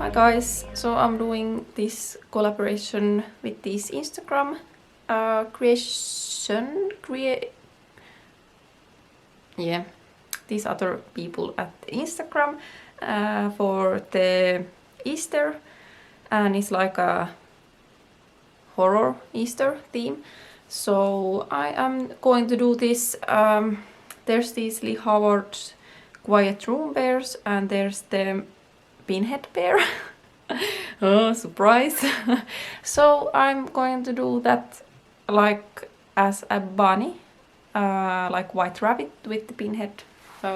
Hi guys, so I'm doing this collaboration with this Instagram these other people at Instagram for the Easter, and it's like a horror Easter theme. So I am going to do this. There's these Lee Howard Quiet Room bears, and there's the Pinhead bear. Oh, surprise! So I'm going to do that like as a bunny, like White Rabbit with the Pinhead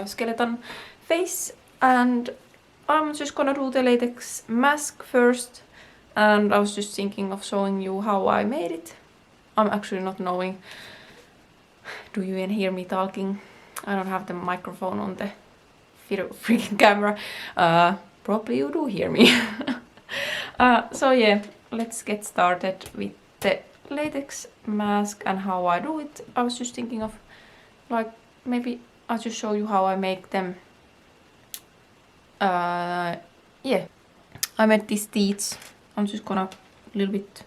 skeleton face, and I'm just gonna do the latex mask first. And I was just thinking of showing you how I made it. I'm actually not knowing. Do you even hear me talking? I don't have the microphone on the freaking camera. Probably you do hear me. So yeah, let's get started with the latex mask and how I do it. I was just thinking of, like, maybe I'll just show you how I make them. Yeah, I made these teeth. I'm just gonna a little bit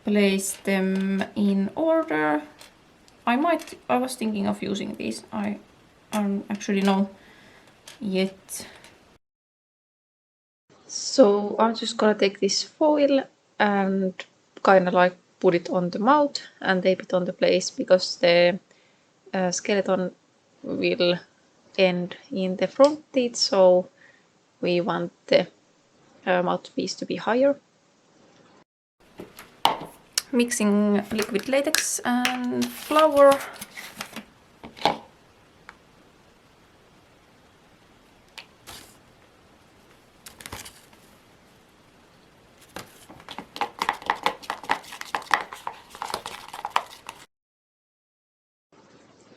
place them in order. I was thinking of using these. I don't actually know yet. So I'm just gonna take this foil and kind of like put it on the mouth and tape it on the place, because the skeleton will end in the front teeth, so we want the mouthpiece to be higher. Mixing liquid latex and flour.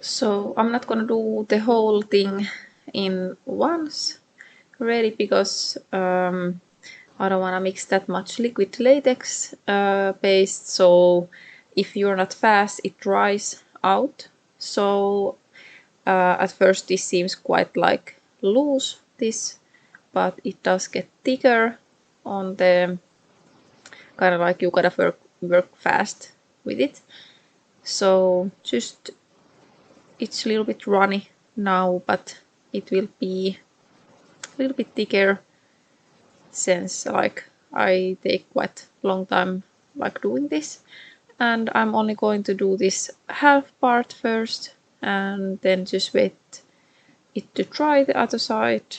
So I'm not gonna do the whole thing in once really, because I don't want to mix that much liquid latex paste, so if you're not fast it dries out. So at first this seems quite like loose, but it does get thicker on the kind of like you gotta work fast with it. So just it's a little bit runny now, but it will be a little bit thicker, since like I take quite long time like doing this, and I'm only going to do this half part first and then just wait it to dry the other side,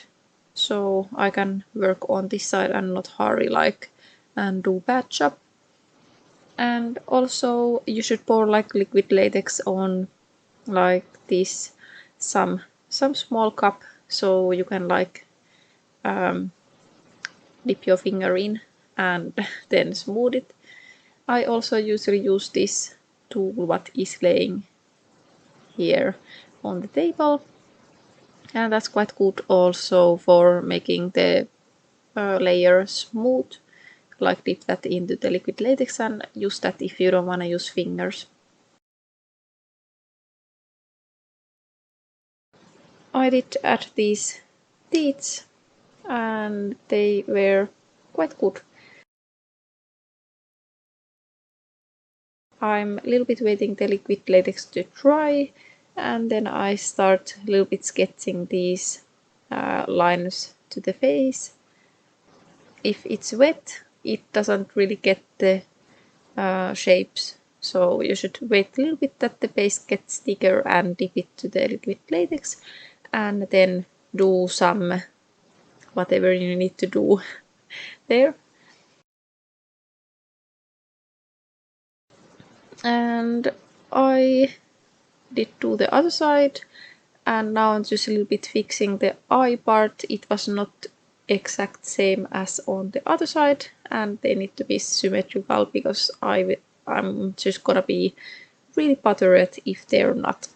so I can work on this side and not hurry like and do bad job. And also you should pour like liquid latex on like this some small cup, so you can like dip your finger in and then smooth it. I also usually use this tool what is laying here on the table, and that's quite good also for making the layer smooth. Like dip that into the liquid latex and use that if you don't want to use fingers. I did add these teeth and they were quite good. I'm a little bit waiting the liquid latex to dry, and then I start a little bit sketching these lines to the face. If it's wet, it doesn't really get the shapes, so you should wait a little bit that the paste gets thicker and dip it to the liquid latex, and then do some whatever you need to do there. And I did do the other side, and now I'm just a little bit fixing the eye part. It was not exact same as on the other side, and they need to be symmetrical because I'm just gonna be really bothered if they're not.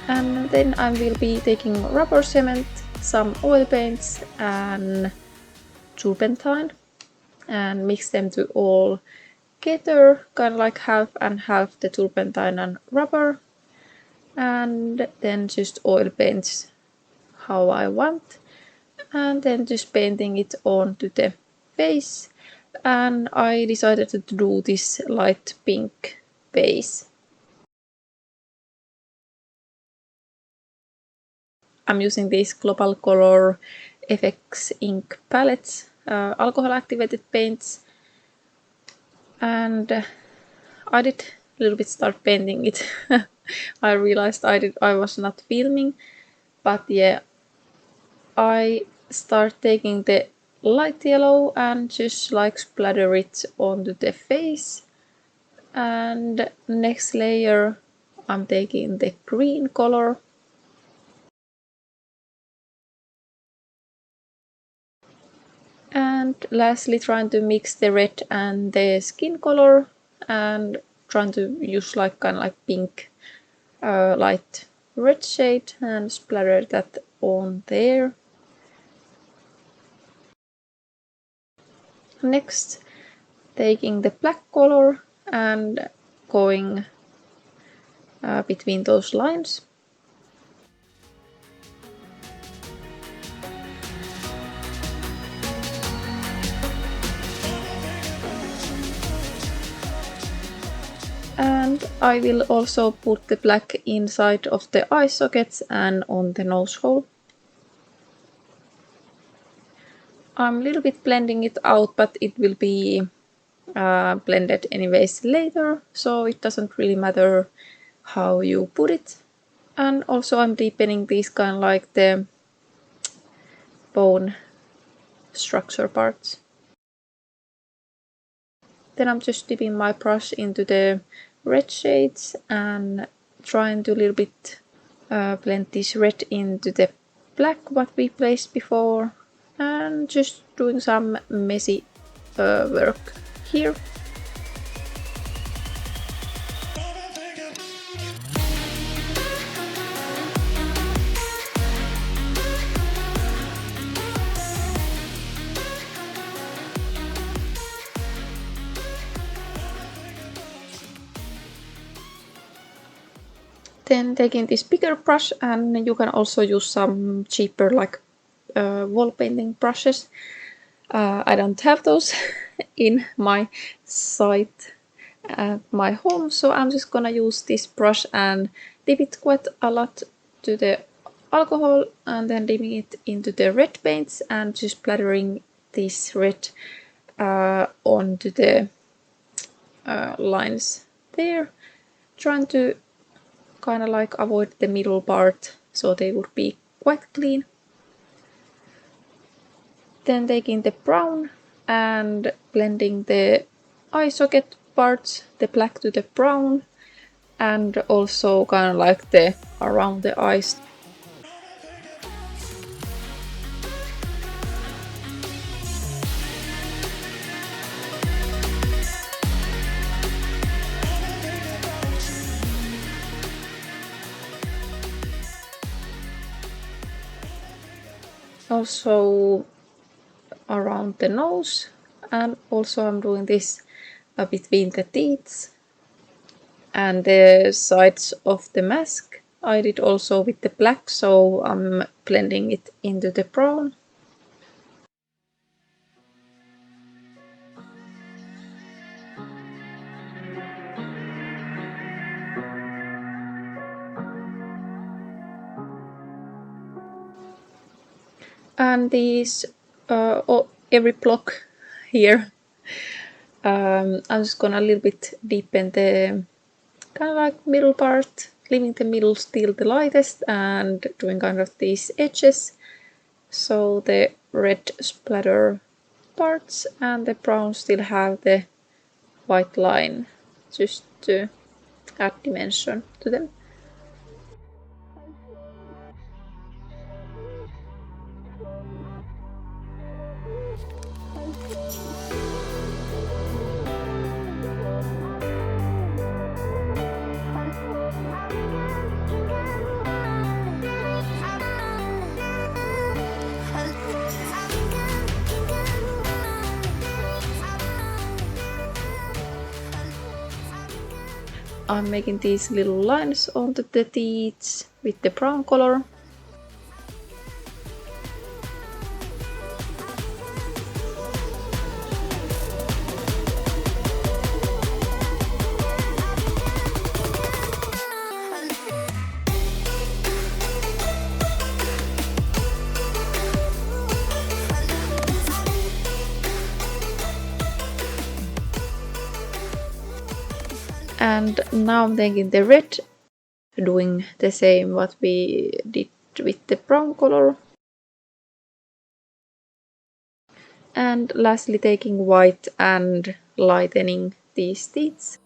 And then I will be taking rubber cement, some oil paints and turpentine and mix them to all together, kind of like half and half the turpentine and rubber, and then just oil paints how I want, and then just painting it onto the face. And I decided to do this light pink base. I'm using these Global Color FX ink palettes, alcohol activated paints, and I did a little bit start painting it. I realized I was not filming, but yeah, I start taking the light yellow and just like splatter it onto the face. And next layer I'm taking the green color. And lastly trying to mix the red and the skin color and trying to use like kind of like pink light red shade and splatter that on there. Next taking the black color and going between those lines. And I will also put the black inside of the eye sockets and on the nose hole. I'm a little bit blending it out, but it will be blended anyways later, so it doesn't really matter how you put it. And also I'm deepening these kind of like the bone structure parts. Then I'm just dipping my brush into the red shades and trying to a little bit blend this red into the black what we placed before, and just doing some messy work here. Then taking this bigger brush, and you can also use some cheaper like wall painting brushes. I don't have those in my site at my home, so I'm just gonna use this brush and dip it quite a lot to the alcohol and then dipping it into the red paints and just splattering this red onto the lines there, trying to kind of like avoid the middle part so they would be quite clean. Then taking the brown and blending the eye socket parts, the black to the brown, and also kind of like the around the eyes. Also around the nose, and also I'm doing this between the teeth and the sides of the mask. I did also with the black, so I'm blending it into the brown. And these, every block here, I'm just gonna a little bit deepen the kind of like middle part, leaving the middle still the lightest and doing kind of these edges. So the red splatter parts and the brown still have the white line, just to add dimension to them. I'm making these little lines onto the teeth with the brown color. And now I'm taking the red, doing the same what we did with the brown color. And lastly taking white and lightening these teeth.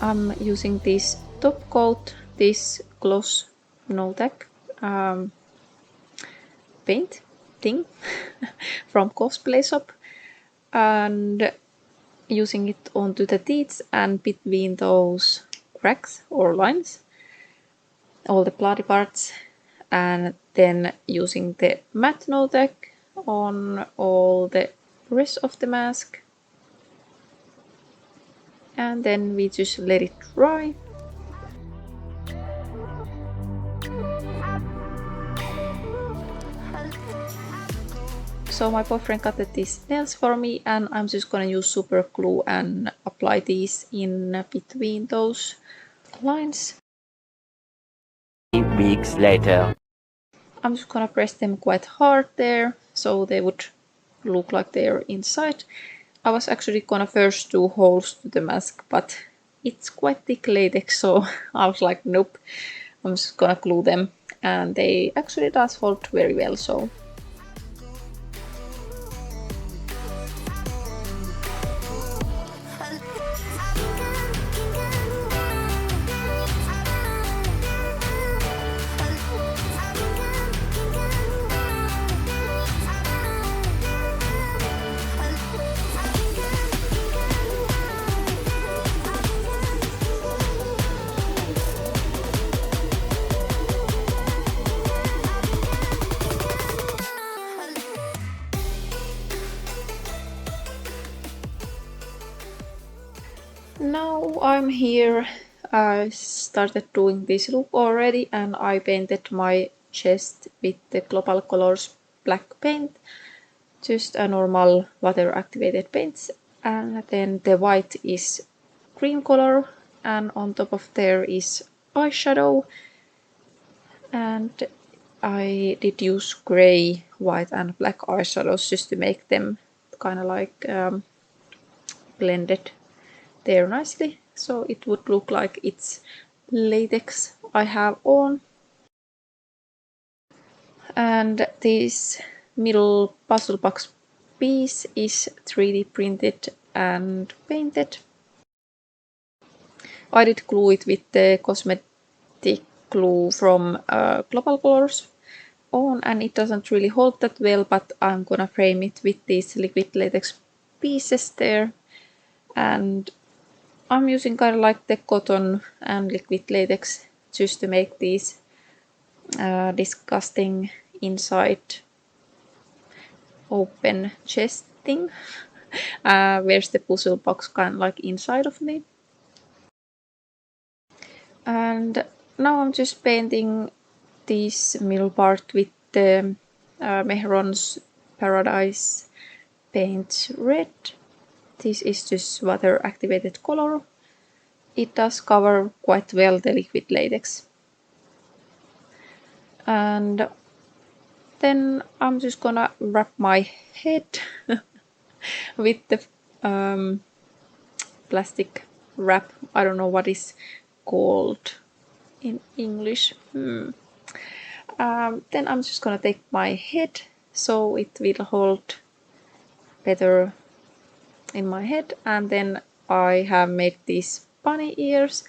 I'm using this top coat, this gloss no tag paint thing from cosplay shop, and using it onto the teeth and between those cracks or lines, all the bloody parts, and then using the matte no tag on all the rest of the mask. And then we just let it dry. So my boyfriend cut these nails for me, and I'm just gonna use super glue and apply these in between those lines. 3 weeks later. I'm just gonna press them quite hard there, so they would look like they're inside. I was actually gonna first do holes to the mask, but it's quite thick latex, so I was like, nope, I'm just gonna glue them, and they actually does hold very well, so. Now I'm here. I started doing this look already, and I painted my chest with the Global Colors black paint. just a normal water activated paints, and then the white is cream color, and on top of there is eyeshadow, and I did use gray, white and black eyeshadows just to make them kind of like blended there nicely, so it would look like it's latex I have on. And this middle puzzle box piece is 3D printed and painted. I did glue it with the cosmetic glue from Global Colors on, and it doesn't really hold that well, but I'm gonna frame it with these liquid latex pieces there. And I'm using kind of like the cotton and liquid latex just to make these disgusting inside open chest thing. Where's the puzzle box kind of like inside of me. And now I'm just painting this middle part with the Mehron's Paradise paint red. This is just water activated color. It does cover quite well the liquid latex. And then I'm just gonna wrap my head with the plastic wrap. I don't know what is called in English. Then I'm just gonna take my head so it will hold better in my head, and then I have made these bunny ears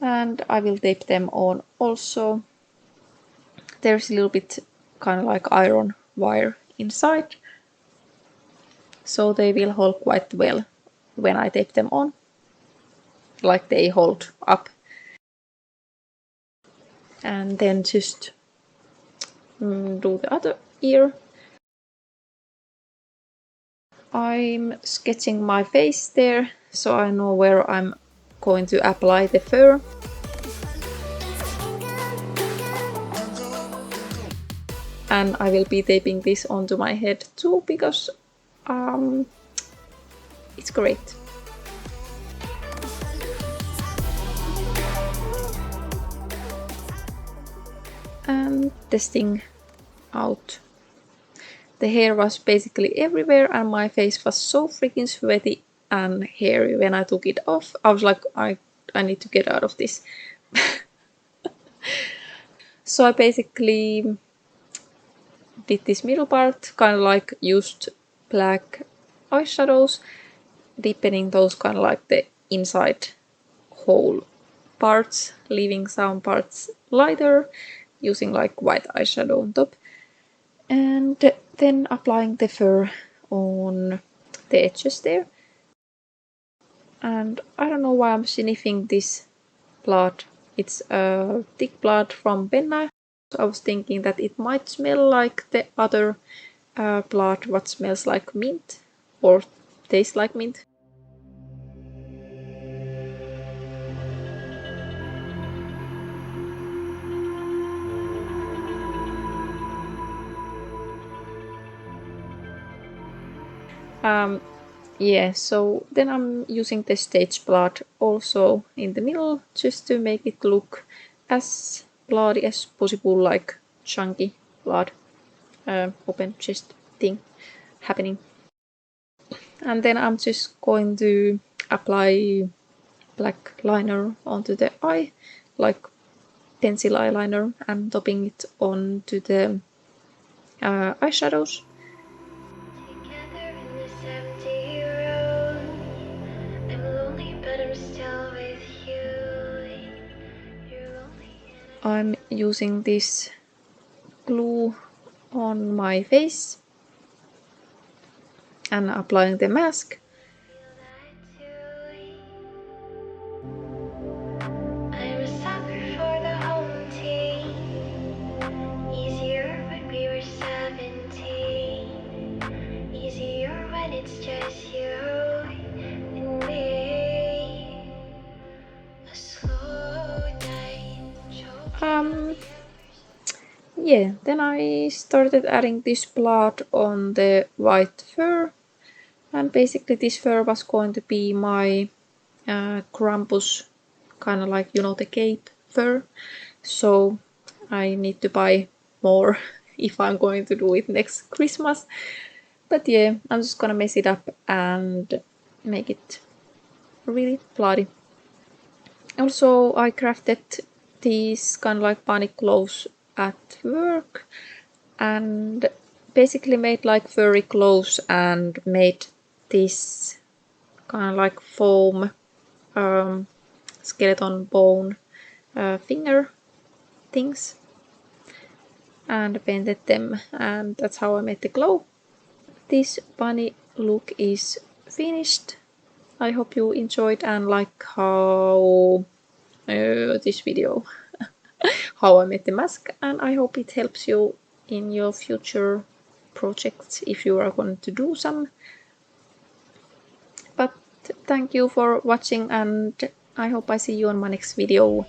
and I will tape them on also. There's a little bit kind of like iron wire inside, so they will hold quite well when I tape them on, like they hold up. And then just do the other ear. I'm sketching my face there so I know where I'm going to apply the fur. And I will be taping this onto my head too because it's great. And testing out. The hair was basically everywhere and my face was so freaking sweaty and hairy when I took it off. I was like, I need to get out of this. So I basically did this middle part, kind of like used black eyeshadows, deepening those kind of like the inside whole parts, leaving some parts lighter, using like white eyeshadow on top, and then applying the fur on the edges there. And I don't know why I'm sniffing this blood. It's thick blood from Penna. So I was thinking that it might smell like the other blood, what smells like mint or tastes like mint. Yeah, so then I'm using the stage blood also in the middle just to make it look as bloody as possible, like chunky blood, open chest thing happening. And then I'm just going to apply black liner onto the eye, like pencil eyeliner, and topping it onto the eyeshadows. I'm using this glue on my face and applying the mask. yeah, then I started adding this blood on the white fur, and basically this fur was going to be my Krampus, kind of like, you know, the cape fur. So I need to buy more if I'm going to do it next Christmas. But yeah, I'm just gonna mess it up and make it really bloody. Also, I crafted these kind of like bunny clothes at work, and basically made like furry clothes and made this kind of like foam skeleton bone finger things and painted them, and that's how I made the glow. This bunny look is finished. I hope you enjoyed and like how this video how I made the mask, and I hope it helps you in your future projects if you are going to do some. But thank you for watching, and I hope I see you on my next video.